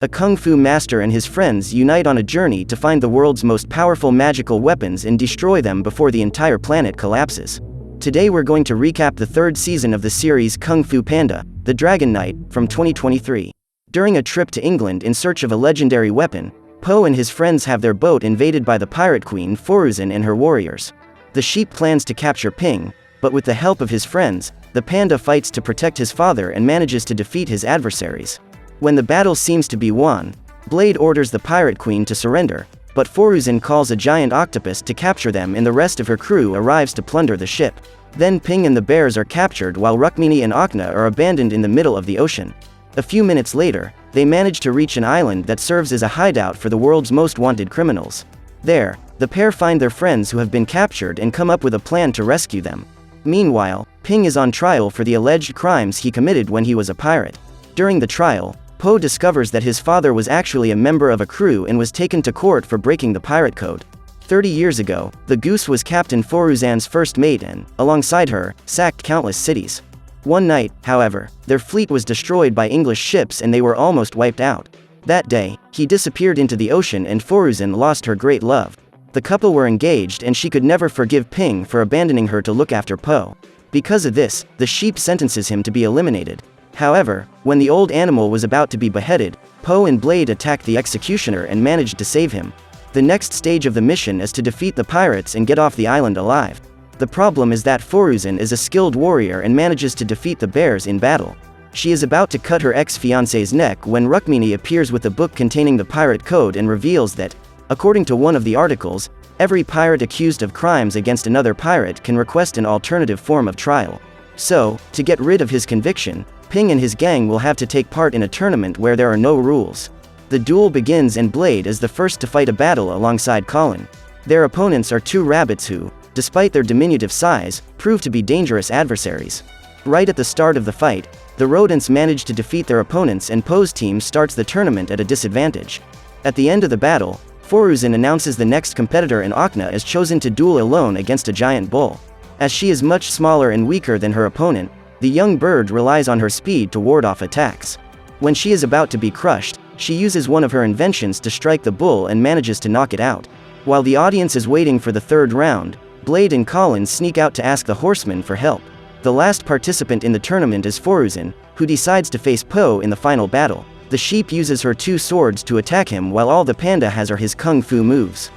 A kung fu master and his friends unite on a journey to find the world's most powerful magical weapons and destroy them before the entire planet collapses. Today we're going to recap the third season of the series Kung Fu Panda, The Dragon Knight, from 2023. During a trip to England in search of a legendary weapon, Po and his friends have their boat invaded by the pirate queen Foruzan and her warriors. The sheep plans to capture Ping, but with the help of his friends, the panda fights to protect his father and manages to defeat his adversaries. When the battle seems to be won, Blade orders the pirate queen to surrender, but Foruzan calls a giant octopus to capture them and the rest of her crew arrives to plunder the ship. Then Ping and the bears are captured while Rukmini and Akna are abandoned in the middle of the ocean. A few minutes later, they manage to reach an island that serves as a hideout for the world's most wanted criminals. There, the pair find their friends who have been captured and come up with a plan to rescue them. Meanwhile, Ping is on trial for the alleged crimes he committed when he was a pirate. During the trial, Po discovers that his father was actually a member of a crew and was taken to court for breaking the pirate code. 30 years ago, the Goose was Captain Foruzan's first mate and, alongside her, sacked countless cities. One night, however, their fleet was destroyed by English ships and they were almost wiped out. That day, he disappeared into the ocean and Foruzan lost her great love. The couple were engaged and she could never forgive Ping for abandoning her to look after Po. Because of this, the sheep sentences him to be eliminated. However, when the old animal was about to be beheaded, Po and Blade attacked the executioner and managed to save him. The next stage of the mission is to defeat the pirates and get off the island alive. The problem is that Foruzan is a skilled warrior and manages to defeat the bears in battle. She is about to cut her ex-fiancé's neck when Rukmini appears with a book containing the pirate code and reveals that, according to one of the articles, every pirate accused of crimes against another pirate can request an alternative form of trial. So, to get rid of his conviction, Ping and his gang will have to take part in a tournament where there are no rules. The duel begins and Blade is the first to fight a battle alongside Colin. Their opponents are two rabbits who, despite their diminutive size, prove to be dangerous adversaries. Right at the start of the fight, the rodents manage to defeat their opponents and Po's team starts the tournament at a disadvantage. At the end of the battle, Foruzan announces the next competitor and Akna is chosen to duel alone against a giant bull. As she is much smaller and weaker than her opponent, the young bird relies on her speed to ward off attacks. When she is about to be crushed, she uses one of her inventions to strike the bull and manages to knock it out. While the audience is waiting for the third round, Blade and Colin sneak out to ask the horsemen for help. The last participant in the tournament is Foruzan, who decides to face Po in the final battle. The sheep uses her two swords to attack him while all the panda has are his kung fu moves.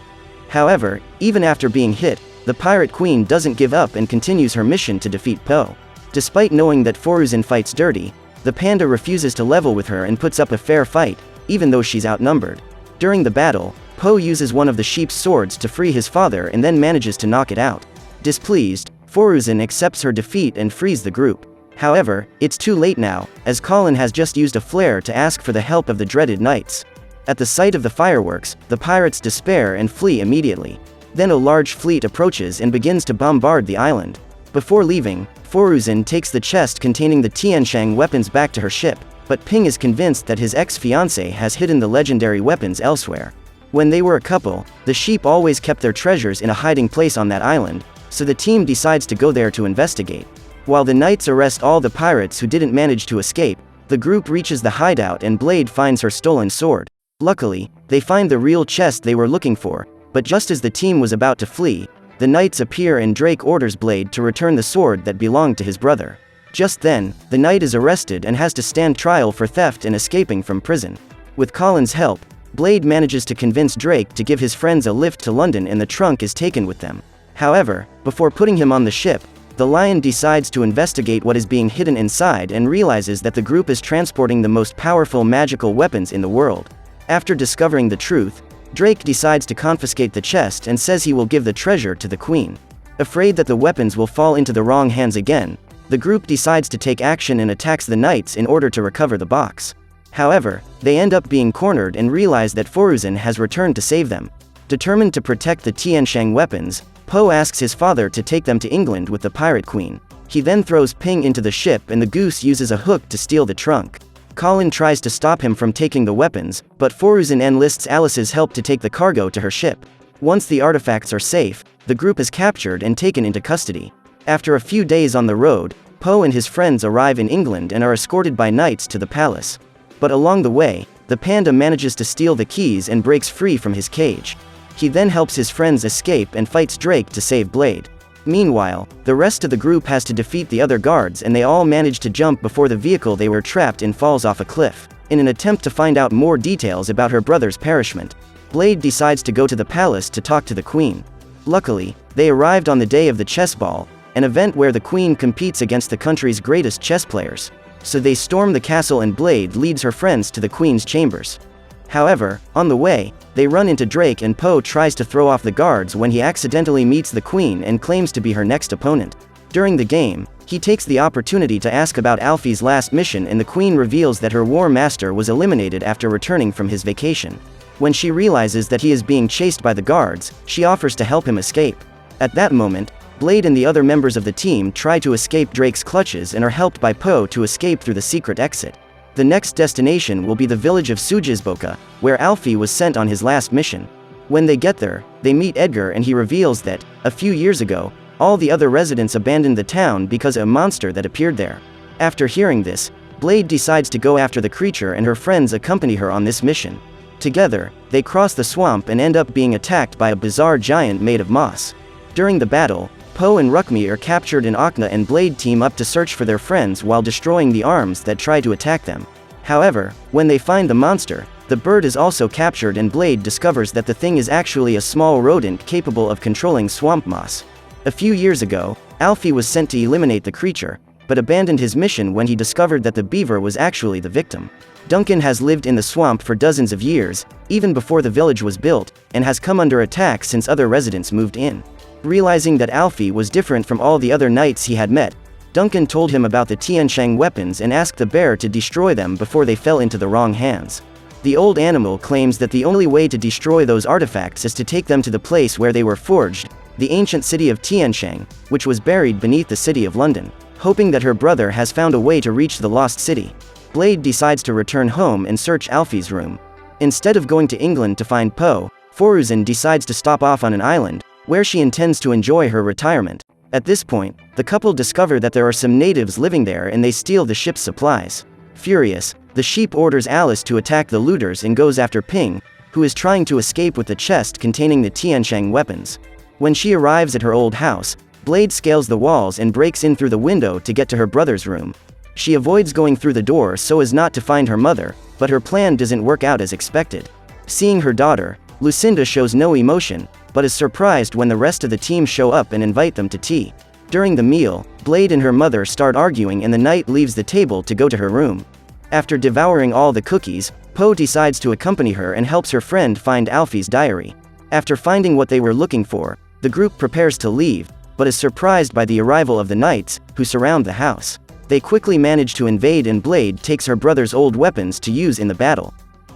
However, even after being hit, the pirate queen doesn't give up and continues her mission to defeat Po. Despite knowing that Foruzan fights dirty, the panda refuses to level with her and puts up a fair fight, even though she's outnumbered. During the battle, Po uses one of the sheep's swords to free his father and then manages to knock it out. Displeased, Foruzan accepts her defeat and frees the group. However, it's too late now, as Colin has just used a flare to ask for the help of the dreaded knights. At the sight of the fireworks, the pirates despair and flee immediately. Then a large fleet approaches and begins to bombard the island. Before leaving, Foruzan takes the chest containing the Tianshang weapons back to her ship, but Ping is convinced that his ex-fiancé has hidden the legendary weapons elsewhere. When they were a couple, the sheep always kept their treasures in a hiding place on that island, so the team decides to go there to investigate. While the knights arrest all the pirates who didn't manage to escape, the group reaches the hideout and Blade finds her stolen sword. Luckily, they find the real chest they were looking for, but just as the team was about to flee, the knights appear and Drake orders Blade to return the sword that belonged to his brother. Just then, the knight is arrested and has to stand trial for theft and escaping from prison. With Colin's help, Blade manages to convince Drake to give his friends a lift to London and the trunk is taken with them. However, before putting him on the ship, the Lion decides to investigate what is being hidden inside and realizes that the group is transporting the most powerful magical weapons in the world. After discovering the truth, Drake decides to confiscate the chest and says he will give the treasure to the queen. Afraid that the weapons will fall into the wrong hands again, the group decides to take action and attacks the knights in order to recover the box. However, they end up being cornered and realize that Foruzan has returned to save them. Determined to protect the Tianshang weapons, Po asks his father to take them to England with the pirate queen. He then throws Ping into the ship and the Goose uses a hook to steal the trunk. Colin tries to stop him from taking the weapons, but Foruzan enlists Alice's help to take the cargo to her ship. Once the artifacts are safe, the group is captured and taken into custody. After a few days on the road, Po and his friends arrive in England and are escorted by knights to the palace. But along the way, the panda manages to steal the keys and breaks free from his cage. He then helps his friends escape and fights Drake to save Blade. Meanwhile, the rest of the group has to defeat the other guards, and they all manage to jump before the vehicle they were trapped in falls off a cliff. In an attempt to find out more details about her brother's perishment, Blade decides to go to the palace to talk to the queen. Luckily, they arrived on the day of the chess ball, an event where the queen competes against the country's greatest chess players. So they storm the castle and Blade leads her friends to the queen's chambers. However, on the way, they run into Drake and Poe tries to throw off the guards when he accidentally meets the queen and claims to be her next opponent. During the game, he takes the opportunity to ask about Alfie's last mission, and the queen reveals that her war master was eliminated after returning from his vacation. When she realizes that he is being chased by the guards, she offers to help him escape. At that moment, Blade and the other members of the team try to escape Drake's clutches and are helped by Poe to escape through the secret exit. The next destination will be the village of Sujisboka, where Alfie was sent on his last mission. When they get there, they meet Edgar and he reveals that, a few years ago, all the other residents abandoned the town because of a monster that appeared there. After hearing this, Blade decides to go after the creature and her friends accompany her on this mission. Together, they cross the swamp and end up being attacked by a bizarre giant made of moss. During the battle, Poe and Rukmi are captured and Akna and Blade team up to search for their friends while destroying the arms that try to attack them. However, when they find the monster, the bird is also captured and Blade discovers that the thing is actually a small rodent capable of controlling swamp moss. A few years ago, Alfie was sent to eliminate the creature, but abandoned his mission when he discovered that the beaver was actually the victim. Duncan has lived in the swamp for dozens of years, even before the village was built, and has come under attack since other residents moved in. Realizing that Alfie was different from all the other knights he had met, Duncan told him about the Tiansheng weapons and asked the bear to destroy them before they fell into the wrong hands. The old animal claims that the only way to destroy those artifacts is to take them to the place where they were forged, the ancient city of Tiansheng, which was buried beneath the city of London. Hoping that her brother has found a way to reach the lost city, Blade decides to return home and search Alfie's room. Instead of going to England to find Poe, Foruzan decides to stop off on an island, where she intends to enjoy her retirement. At this point, the couple discover that there are some natives living there and they steal the ship's supplies. Furious, the sheep orders Alice to attack the looters and goes after Ping, who is trying to escape with the chest containing the Tiansheng weapons. When she arrives at her old house, Blade scales the walls and breaks in through the window to get to her brother's room. She avoids going through the door so as not to find her mother, but her plan doesn't work out as expected. Seeing her daughter, Lucinda shows no emotion, but is surprised when the rest of the team show up and invite them to tea. During the meal, Blade and her mother start arguing and the knight leaves the table to go to her room. After devouring all the cookies, Poe decides to accompany her and helps her friend find Alfie's diary. After finding what they were looking for, the group prepares to leave, but is surprised by the arrival of the knights, who surround the house. They quickly manage to invade and Blade takes her brother's old weapons to use in the battle.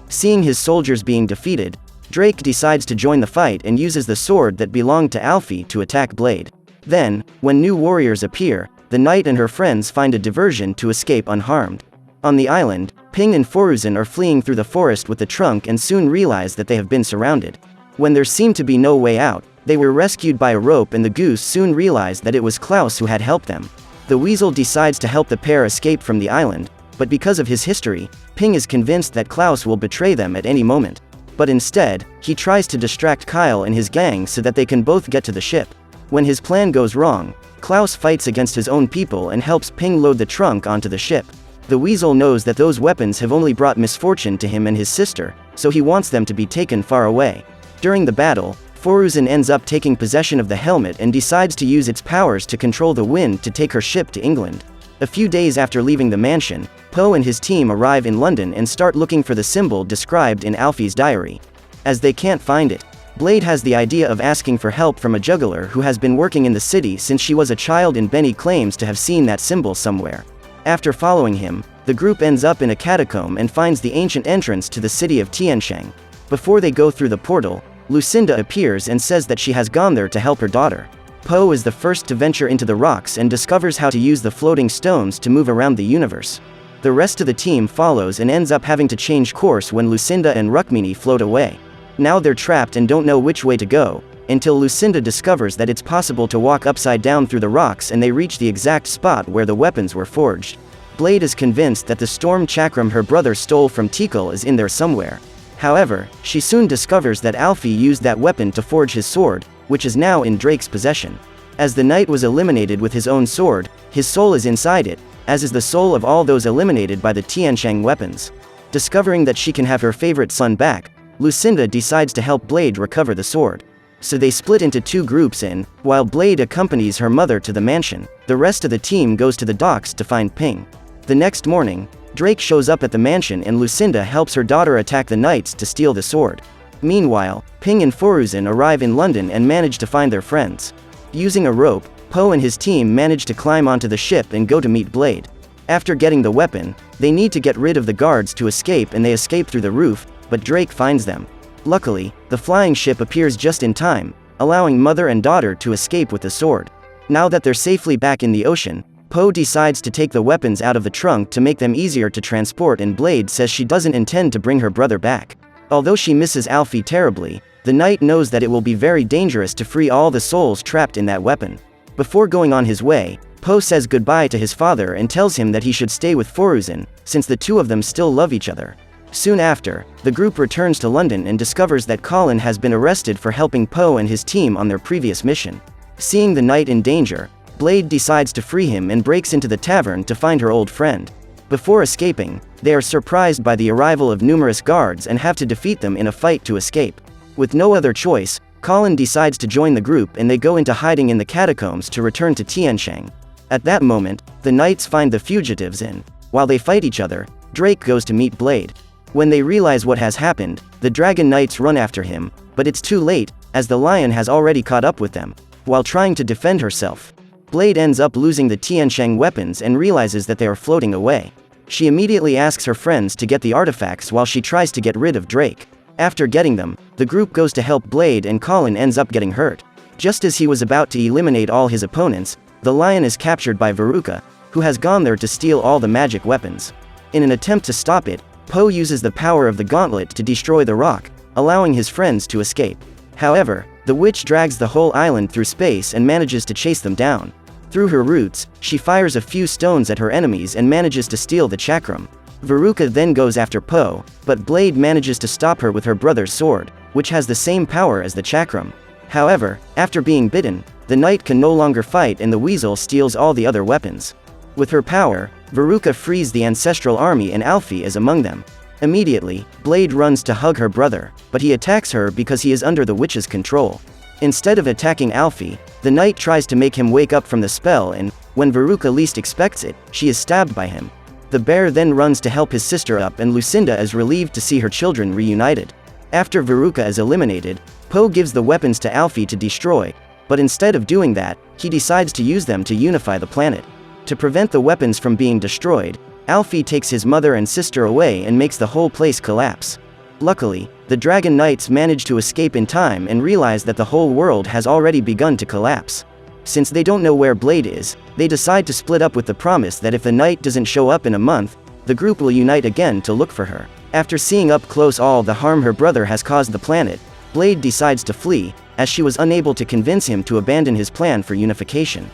Seeing his soldiers being defeated, Drake decides to join the fight and uses the sword that belonged to Alfie to attack Blade. Then, when new warriors appear, the knight and her friends find a diversion to escape unharmed. On the island, Ping and Foruzan are fleeing through the forest with the trunk and soon realize that they have been surrounded. When there seemed to be no way out, they were rescued by a rope and the goose soon realized that it was Klaus who had helped them. The weasel decides to help the pair escape from the island, but because of his history, Ping is convinced that Klaus will betray them at any moment. But instead, he tries to distract Kyle and his gang so that they can both get to the ship. When his plan goes wrong, Klaus fights against his own people and helps Ping load the trunk onto the ship. The weasel knows that those weapons have only brought misfortune to him and his sister, so he wants them to be taken far away. During the battle, Foruzan ends up taking possession of the helmet and decides to use its powers to control the wind to take her ship to England. A few days after leaving the mansion, Poe and his team arrive in London and start looking for the symbol described in Alfie's diary. As they can't find it, Blade has the idea of asking for help from a juggler who has been working in the city since she was a child, and Benny claims to have seen that symbol somewhere. After following him, the group ends up in a catacomb and finds the ancient entrance to the city of Tiansheng. Before they go through the portal, Lucinda appears and says that she has gone there to help her daughter. Poe is the first to venture into the rocks and discovers how to use the floating stones to move around the universe. The rest of the team follows and ends up having to change course when Lucinda and Rukmini float away. Now they're trapped and don't know which way to go, until Lucinda discovers that it's possible to walk upside down through the rocks and they reach the exact spot where the weapons were forged. Blade is convinced that the storm chakram her brother stole from Tikal is in there somewhere. However, she soon discovers that Alfie used that weapon to forge his sword, which is now in Drake's possession. As the knight was eliminated with his own sword, his soul is inside it, as is the soul of all those eliminated by the Tiansheng weapons. Discovering that she can have her favorite son back, Lucinda decides to help Blade recover the sword. So they split into two groups and, while Blade accompanies her mother to the mansion, the rest of the team goes to the docks to find Ping. The next morning, Drake shows up at the mansion and Lucinda helps her daughter attack the knights to steal the sword. Meanwhile, Ping and Foruzan arrive in London and manage to find their friends. Using a rope, Poe and his team manage to climb onto the ship and go to meet Blade. After getting the weapon, they need to get rid of the guards to escape and they escape through the roof, but Drake finds them. Luckily, the flying ship appears just in time, allowing mother and daughter to escape with the sword. Now that they're safely back in the ocean, Poe decides to take the weapons out of the trunk to make them easier to transport and Blade says she doesn't intend to bring her brother back. Although she misses Alfie terribly, the knight knows that it will be very dangerous to free all the souls trapped in that weapon. Before going on his way, Poe says goodbye to his father and tells him that he should stay with Foruzan, since the two of them still love each other. Soon after, the group returns to London and discovers that Colin has been arrested for helping Poe and his team on their previous mission. Seeing the knight in danger, Blade decides to free him and breaks into the tavern to find her old friend. Before escaping, they are surprised by the arrival of numerous guards and have to defeat them in a fight to escape. With no other choice, Colin decides to join the group and they go into hiding in the catacombs to return to Tiansheng. At that moment, the knights find the fugitives and, while they fight each other, Drake goes to meet Blade. When they realize what has happened, the dragon knights run after him, but it's too late, as the lion has already caught up with them. While trying to defend herself, Blade ends up losing the Tiansheng weapons and realizes that they are floating away. She immediately asks her friends to get the artifacts while she tries to get rid of Drake. After getting them, the group goes to help Blade and Colin ends up getting hurt. Just as he was about to eliminate all his opponents, the lion is captured by Veruca, who has gone there to steal all the magic weapons. In an attempt to stop it, Poe uses the power of the gauntlet to destroy the rock, allowing his friends to escape. However, the witch drags the whole island through space and manages to chase them down. Through her roots, she fires a few stones at her enemies and manages to steal the chakram. Veruca then goes after Poe, but Blade manages to stop her with her brother's sword, which has the same power as the chakram. However, after being bitten, the knight can no longer fight and the weasel steals all the other weapons. With her power, Veruca frees the ancestral army and Alfie is among them. Immediately, Blade runs to hug her brother, but he attacks her because he is under the witch's control. Instead of attacking Alfie, the knight tries to make him wake up from the spell and, when Veruca least expects it, she is stabbed by him. The bear then runs to help his sister up and Lucinda is relieved to see her children reunited. After Veruca is eliminated, Poe gives the weapons to Alfie to destroy, but instead of doing that, he decides to use them to unify the planet. To prevent the weapons from being destroyed, Alfie takes his mother and sister away and makes the whole place collapse. Luckily, the Dragon Knights manage to escape in time and realize that the whole world has already begun to collapse. Since they don't know where Blade is, they decide to split up with the promise that if the knight doesn't show up in a month, the group will unite again to look for her. After seeing up close all the harm her brother has caused the planet, Blade decides to flee, as she was unable to convince him to abandon his plan for unification.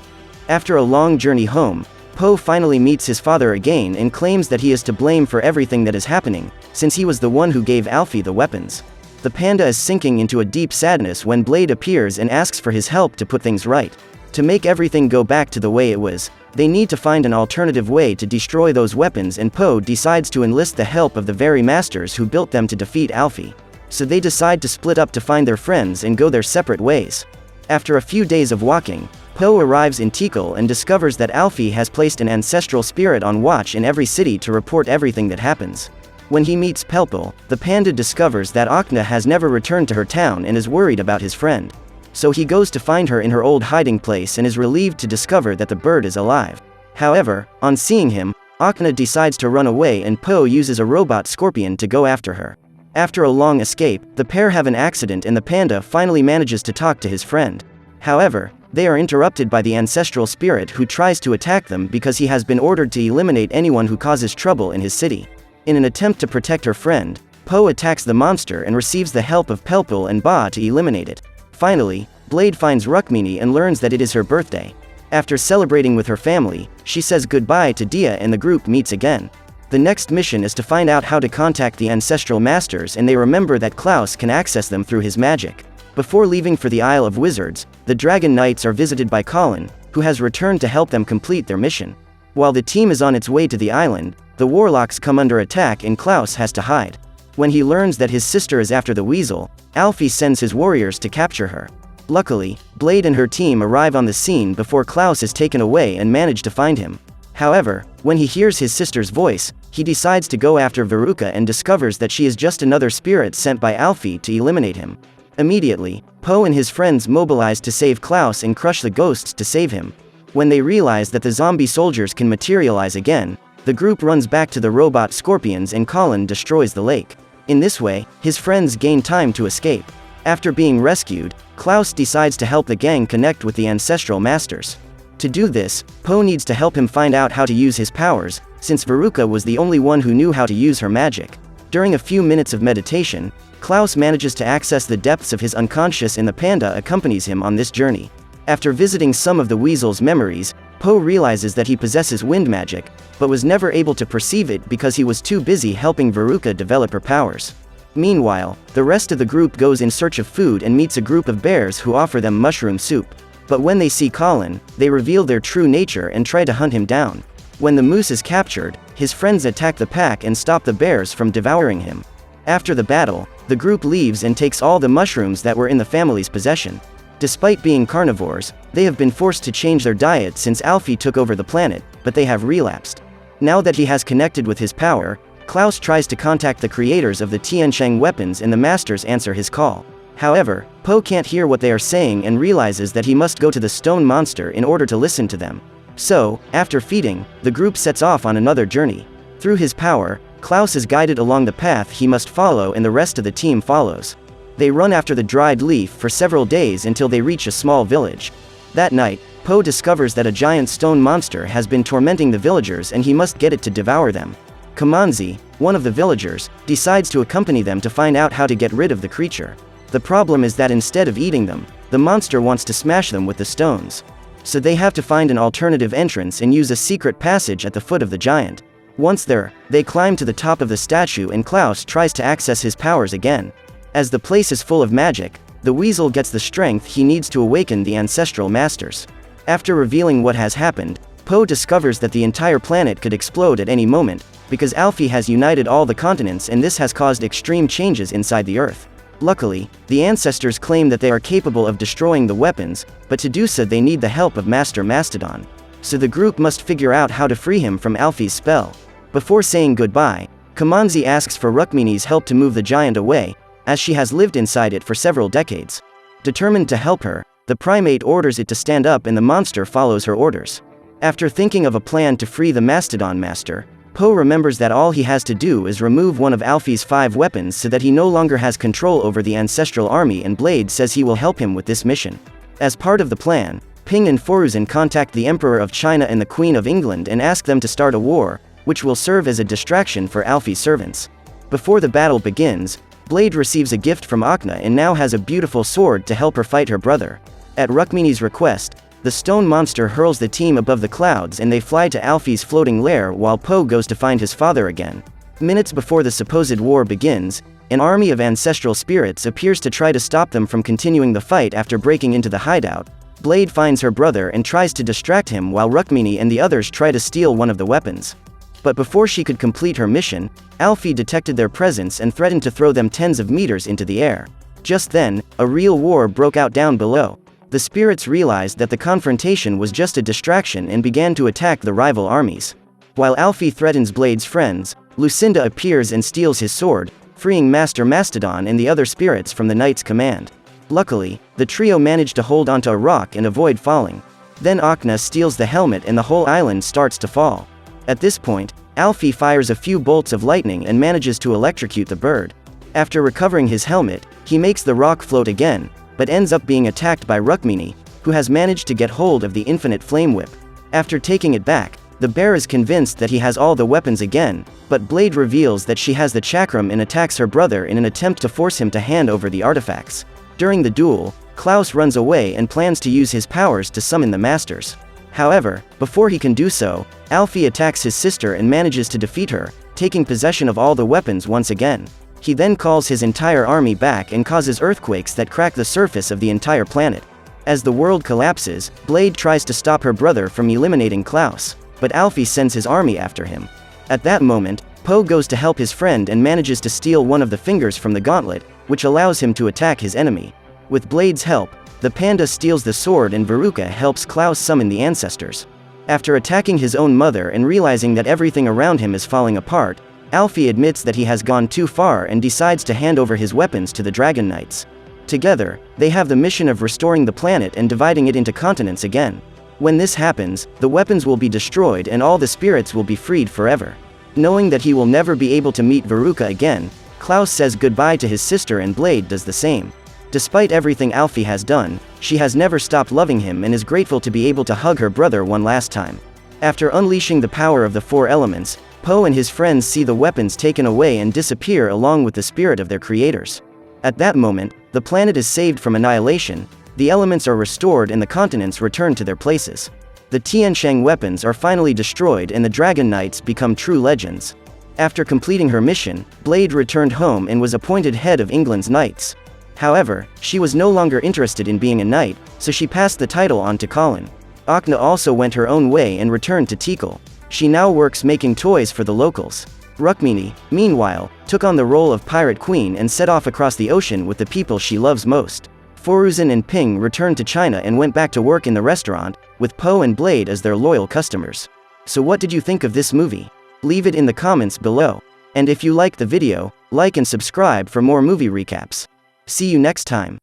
After a long journey home, Poe finally meets his father again and claims that he is to blame for everything that is happening, since he was the one who gave Alfie the weapons. The panda is sinking into a deep sadness when Blade appears and asks for his help to put things right. To make everything go back to the way it was, they need to find an alternative way to destroy those weapons and Poe decides to enlist the help of the very masters who built them to defeat Alfie. So they decide to split up to find their friends and go their separate ways. After a few days of walking, Poe arrives in Tikal and discovers that Alfie has placed an ancestral spirit on watch in every city to report everything that happens. When he meets Pelpel, the panda discovers that Akna has never returned to her town and is worried about his friend. So he goes to find her in her old hiding place and is relieved to discover that the bird is alive. However, on seeing him, Akna decides to run away and Poe uses a robot scorpion to go after her. After a long escape, the pair have an accident and the panda finally manages to talk to his friend. However, they are interrupted by the ancestral spirit who tries to attack them because he has been ordered to eliminate anyone who causes trouble in his city. In an attempt to protect her friend, Poe attacks the monster and receives the help of Pelpel and Ba to eliminate it. Finally, Blade finds Rukmini and learns that it is her birthday. After celebrating with her family, she says goodbye to Dia and the group meets again. The next mission is to find out how to contact the ancestral masters, and they remember that Klaus can access them through his magic. Before leaving for the Isle of Wizards, the Dragon Knights are visited by Colin, who has returned to help them complete their mission. While the team is on its way to the island, the warlocks come under attack and Klaus has to hide. When he learns that his sister is after the weasel, Alfie sends his warriors to capture her. Luckily, Blade and her team arrive on the scene before Klaus is taken away and manage to find him. However, when he hears his sister's voice, he decides to go after Veruca and discovers that she is just another spirit sent by Alfie to eliminate him. Immediately, Poe and his friends mobilize to save Klaus and crush the ghosts to save him. When they realize that the zombie soldiers can materialize again, the group runs back to the robot scorpions and Colin destroys the lake. In this way, his friends gain time to escape. After being rescued, Klaus decides to help the gang connect with the ancestral masters. To do this, Poe needs to help him find out how to use his powers, since Veruca was the only one who knew how to use her magic. During a few minutes of meditation, Klaus manages to access the depths of his unconscious, and the panda accompanies him on this journey. After visiting some of the weasel's memories, Poe realizes that he possesses wind magic, but was never able to perceive it because he was too busy helping Veruca develop her powers. Meanwhile, the rest of the group goes in search of food and meets a group of bears who offer them mushroom soup. But when they see Colin, they reveal their true nature and try to hunt him down. When the moose is captured, his friends attack the pack and stop the bears from devouring him. After the battle, the group leaves and takes all the mushrooms that were in the family's possession. Despite being carnivores, they have been forced to change their diet since Alfie took over the planet, but they have relapsed. Now that he has connected with his power, Klaus tries to contact the creators of the Tiansheng weapons and the masters answer his call. However, Poe can't hear what they are saying and realizes that he must go to the stone monster in order to listen to them. So, after feeding, the group sets off on another journey. Through his power, Klaus is guided along the path he must follow and the rest of the team follows. They run after the dried leaf for several days until they reach a small village. That night, Poe discovers that a giant stone monster has been tormenting the villagers and he must get it to devour them. Kamanzi, one of the villagers, decides to accompany them to find out how to get rid of the creature. The problem is that instead of eating them, the monster wants to smash them with the stones. So they have to find an alternative entrance and use a secret passage at the foot of the giant. Once there, they climb to the top of the statue and Klaus tries to access his powers again. As the place is full of magic, the weasel gets the strength he needs to awaken the ancestral masters. After revealing what has happened, Poe discovers that the entire planet could explode at any moment, because Alfie has united all the continents and this has caused extreme changes inside the Earth. Luckily, the ancestors claim that they are capable of destroying the weapons, but to do so they need the help of Master Mastodon. So the group must figure out how to free him from Alfie's spell. Before saying goodbye, Kamanzi asks for Rukmini's help to move the giant away, as she has lived inside it for several decades. Determined to help her, the primate orders it to stand up and the monster follows her orders. After thinking of a plan to free the Mastodon Master, Poe remembers that all he has to do is remove one of Alfie's 5 weapons so that he no longer has control over the ancestral army, and Blade says he will help him with this mission. As part of the plan, Ping and Foruzan contact the Emperor of China and the Queen of England and ask them to start a war, which will serve as a distraction for Alfie's servants. Before the battle begins, Blade receives a gift from Akna and now has a beautiful sword to help her fight her brother. At Rukmini's request, the stone monster hurls the team above the clouds and they fly to Alfie's floating lair while Poe goes to find his father again. Minutes before the supposed war begins, an army of ancestral spirits appears to try to stop them from continuing the fight. After breaking into the hideout, Blade finds her brother and tries to distract him while Rukmini and the others try to steal one of the weapons. But before she could complete her mission, Alfie detected their presence and threatened to throw them tens of meters into the air. Just then, a real war broke out down below. The spirits realized that the confrontation was just a distraction and began to attack the rival armies. While Alfie threatens Blade's friends, Lucinda appears and steals his sword, freeing Master Mastodon and the other spirits from the knight's command. Luckily, the trio managed to hold onto a rock and avoid falling. Then Akna steals the helmet and the whole island starts to fall. At this point, Alfie fires a few bolts of lightning and manages to electrocute the bird. After recovering his helmet, he makes the rock float again, but ends up being attacked by Rukmini, who has managed to get hold of the infinite flame whip. After taking it back, the bear is convinced that he has all the weapons again, but Blade reveals that she has the chakram and attacks her brother in an attempt to force him to hand over the artifacts. During the duel, Klaus runs away and plans to use his powers to summon the masters. However, before he can do so, Alfie attacks his sister and manages to defeat her, taking possession of all the weapons once again. He then calls his entire army back and causes earthquakes that crack the surface of the entire planet. As the world collapses, Blade tries to stop her brother from eliminating Klaus, but Alfie sends his army after him. At that moment, Poe goes to help his friend and manages to steal one of the fingers from the gauntlet, which allows him to attack his enemy. With Blade's help, the panda steals the sword and Veruca helps Klaus summon the ancestors. After attacking his own mother and realizing that everything around him is falling apart, Alfie admits that he has gone too far and decides to hand over his weapons to the Dragon Knights. Together, they have the mission of restoring the planet and dividing it into continents again. When this happens, the weapons will be destroyed and all the spirits will be freed forever. Knowing that he will never be able to meet Veruca again, Klaus says goodbye to his sister and Blade does the same. Despite everything Alfie has done, she has never stopped loving him and is grateful to be able to hug her brother one last time. After unleashing the power of the four elements, Poe and his friends see the weapons taken away and disappear along with the spirit of their creators. At that moment, the planet is saved from annihilation, the elements are restored and the continents return to their places. The Tianshang weapons are finally destroyed and the Dragon Knights become true legends. After completing her mission, Blade returned home and was appointed head of England's Knights. However, she was no longer interested in being a knight, so she passed the title on to Colin. Akna also went her own way and returned to Tikal. She now works making toys for the locals. Rukmini, meanwhile, took on the role of Pirate Queen and set off across the ocean with the people she loves most. Foruzan and Ping returned to China and went back to work in the restaurant, with Poe and Blade as their loyal customers. So what did you think of this movie? Leave it in the comments below. And if you liked the video, like and subscribe for more movie recaps. See you next time.